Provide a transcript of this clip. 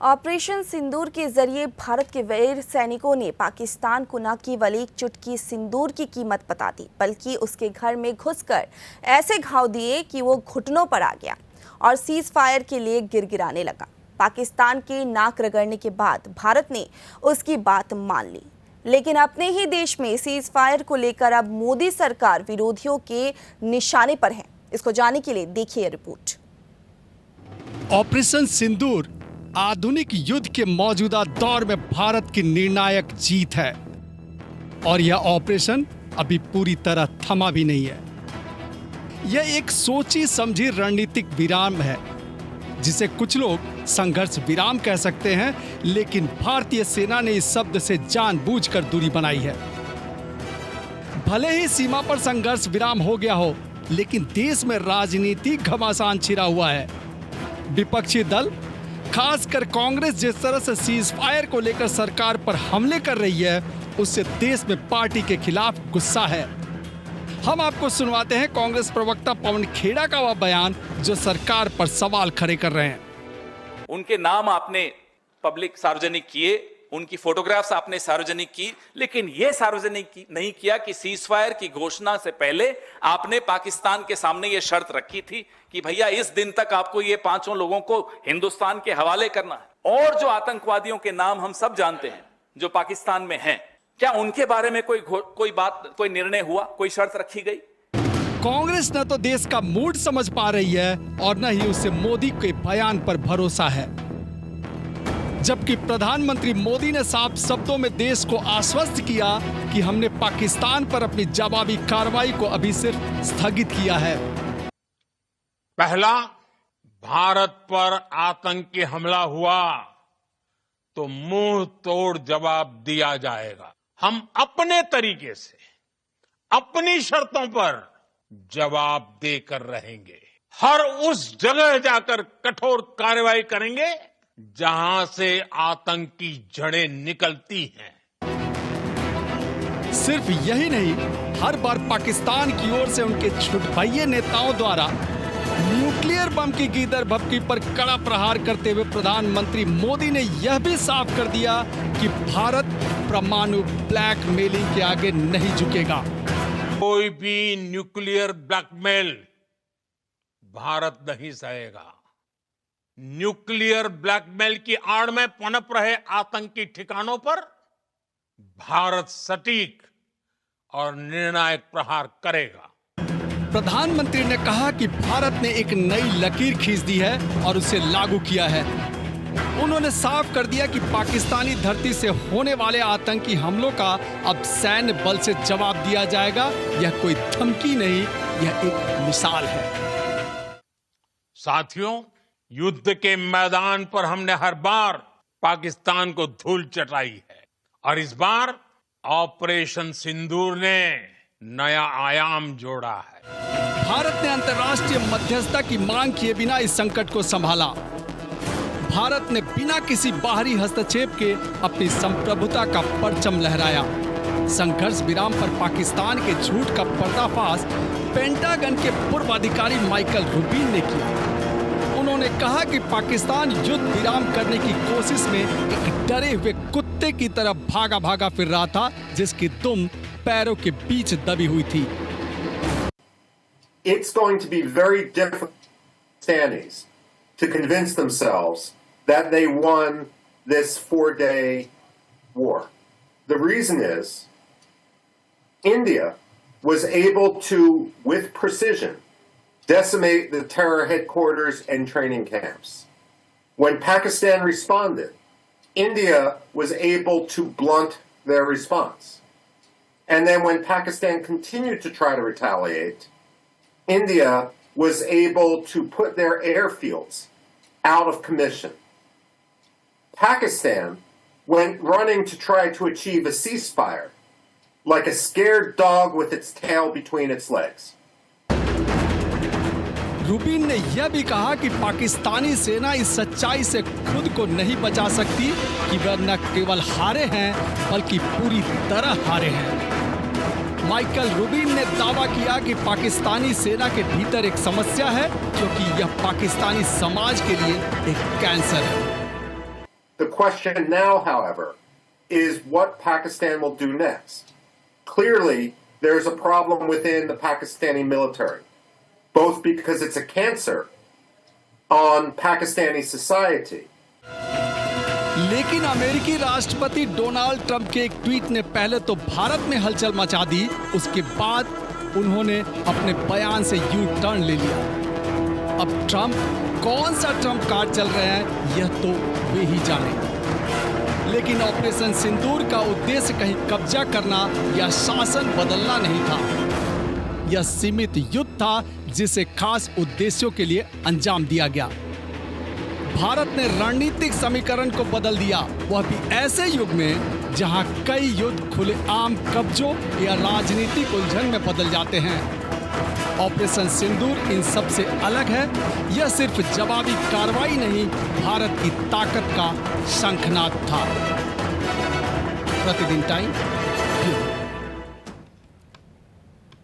Operation सिंदूर के जरिए भारत के वीर सैनिकों ने पाकिस्तान को न केवल एक चुटकी सिंदूर की कीमत बता दी, बल्कि उसके घर में घुसकर ऐसे घाव दिए कि वो घुटनों पर आ गया और सीज फायर के लिए गिड़गिड़ाने लगा। पाकिस्तान के नाक रगड़ने के बाद भारत ने उसकी बात मान ली, लेकिन अपने ही देश में सीज फायर को लेकर अब मोदी सरकार विरोधियों के निशाने पर है। इसको जानने के लिए देखिए रिपोर्ट। ऑपरेशन सिंदूर आधुनिक युद्ध के मौजूदा दौर में भारत की निर्णायक जीत है और यह ऑपरेशन अभी पूरी तरह थमा भी नहीं है। यह एक सोची समझी रणनीतिक विराम है, जिसे कुछ लोग संघर्ष विराम कह सकते हैं, लेकिन भारतीय सेना ने इस शब्द से जानबूझकर दूरी बनाई है। भले ही सीमा पर संघर्ष विराम हो गया हो, लेकिन देश में राजनीति घमासान छिड़ा हुआ है। विपक्षी दल, खासकर कांग्रेस जिस तरह से सीज फायर को लेकर सरकार पर हमले कर रही है, उससे देश में पार्टी के खिलाफ गुस्सा है। हम आपको सुनवाते हैं कांग्रेस प्रवक्ता पवन खेड़ा का वह बयान जो सरकार पर सवाल खड़े कर रहे हैं। उनके नाम आपने पब्लिक सार्वजनिक किए, उनकी फोटोग्राफ्स आपने सार्वजनिक की, लेकिन यह सार्वजनिक नहीं किया कि सीज फायर की घोषणा से पहले आपने पाकिस्तान के सामने यह शर्त रखी थी कि भैया इस दिन तक आपको ये 5 लोगों को हिंदुस्तान के हवाले करना है। और जो आतंकवादियों के नाम हम सब जानते हैं जो पाकिस्तान में हैं, क्या उनके बारे में कोई निर्णय हुआ, कोई शर्त रखी गई? कांग्रेस न तो देश का मूड समझ पा रही है और न ही उसे मोदी के बयान पर भरोसा है, जबकि प्रधानमंत्री मोदी ने साफ शब्दों में देश को आश्वस्त किया कि हमने पाकिस्तान पर अपनी जवाबी कार्रवाई को अभी सिर्फ स्थगित किया है। पहला, भारत पर आतंकी हमला हुआ तो मुंह तोड़ जवाब दिया जाएगा। हम अपने तरीके से अपनी शर्तों पर जवाब देकर रहेंगे। हर उस जगह जाकर कठोर कार्रवाई करेंगे जहां से आतंकी जड़ें निकलती हैं। सिर्फ यही नहीं, हर बार पाकिस्तान की ओर से उनके छुटभइये नेताओं द्वारा न्यूक्लियर बम की गीदड़ भभकी पर कड़ा प्रहार करते हुए प्रधानमंत्री मोदी ने यह भी साफ कर दिया कि भारत परमाणु ब्लैकमेलिंग के आगे नहीं झुकेगा। कोई भी न्यूक्लियर ब्लैकमेल भारत नहीं सहेगा। न्यूक्लियर ब्लैकमेल की आड़ में पनप रहे आतंकी ठिकानों पर भारत सटीक और निर्णायक प्रहार करेगा। प्रधानमंत्री ने कहा कि भारत ने एक नई लकीर खींच दी है और उसे लागू किया है। उन्होंने साफ कर दिया कि पाकिस्तानी धरती से होने वाले आतंकी हमलों का अब सैन्य बल से जवाब दिया जाएगा। यह कोई धमकी नहीं, यह एक मिसाल है। साथियों, युद्ध के मैदान पर हमने हर बार पाकिस्तान को धूल चटाई है और इस बार ऑपरेशन सिंदूर ने नया आयाम जोड़ा है। भारत ने अंतर्राष्ट्रीय मध्यस्थता की मांग किए बिना इस संकट को संभाला। भारत ने बिना किसी बाहरी हस्तक्षेप के अपनी संप्रभुता का परचम लहराया। संघर्ष विराम पर पाकिस्तान के झूठ का पर्दाफाश पेंटागन के पूर्व अधिकारी माइकल रूबिन ने किया। उन्होंने कहा कि पाकिस्तान युद्ध विराम करने की कोशिश में एक डरे हुए कुत्ते की तरह भागा भागा फिर रहा था, जिसकी दुम पैरों के बीच दबी हुई थी। It's going to be very difficult for Pakistanis to convince themselves that they won this 4-day war. The reason is India was able to, with precision, decimate the terror headquarters and training camps. When Pakistan responded, India was able to blunt their response. And then when Pakistan continued to try to retaliate, India was able to put their airfields out of commission. Pakistan went running to try to achieve a ceasefire, like a scared dog with its tail between its legs. Rubin ने यह भी कहा कि पाकिस्तानी सेना इस सच्चाई से खुद को नहीं बचा सकती कि वह न केवल हारे हैं बल्कि पूरी तरह हारे हैं। माइकल रूबिन ने दावा किया कि पाकिस्तानी सेना के भीतर एक समस्या है, क्योंकि यह पाकिस्तानी समाज के लिए एक कैंसर है। The question now, however, is what Pakistan will do next. Clearly, there's a problem within the Pakistani military, both because it's a cancer on Pakistani society. लेकिन अमेरिकी राष्ट्रपति डोनाल्ड ट्रंप के एक ट्वीट ने पहले तो भारत में हलचल मचा दी, उसके बाद उन्होंने अपने बयान से यू टर्न ले लिया। अब ट्रंप कौन सा ट्रंप कार्ड चल रहे हैं यह तो वे ही जाने। लेकिन ऑपरेशन सिंदूर का उद्देश्य कहीं कब्जा करना या शासन बदलना नहीं था। यह सीमित युद्ध था जिसे खास उद्देश्यों के लिए अंजाम दिया गया। भारत ने रणनीतिक समीकरण को बदल दिया, वह भी ऐसे युग में जहां कई युद्ध खुलेआम कब्जों या राजनीतिक उलझन में बदल जाते हैं। ऑपरेशन सिंदूर इन सब से अलग है। यह सिर्फ जवाबी कार्रवाई नहीं, भारत की ताकत का शंखनाद था। प्रतिदिन टाइम।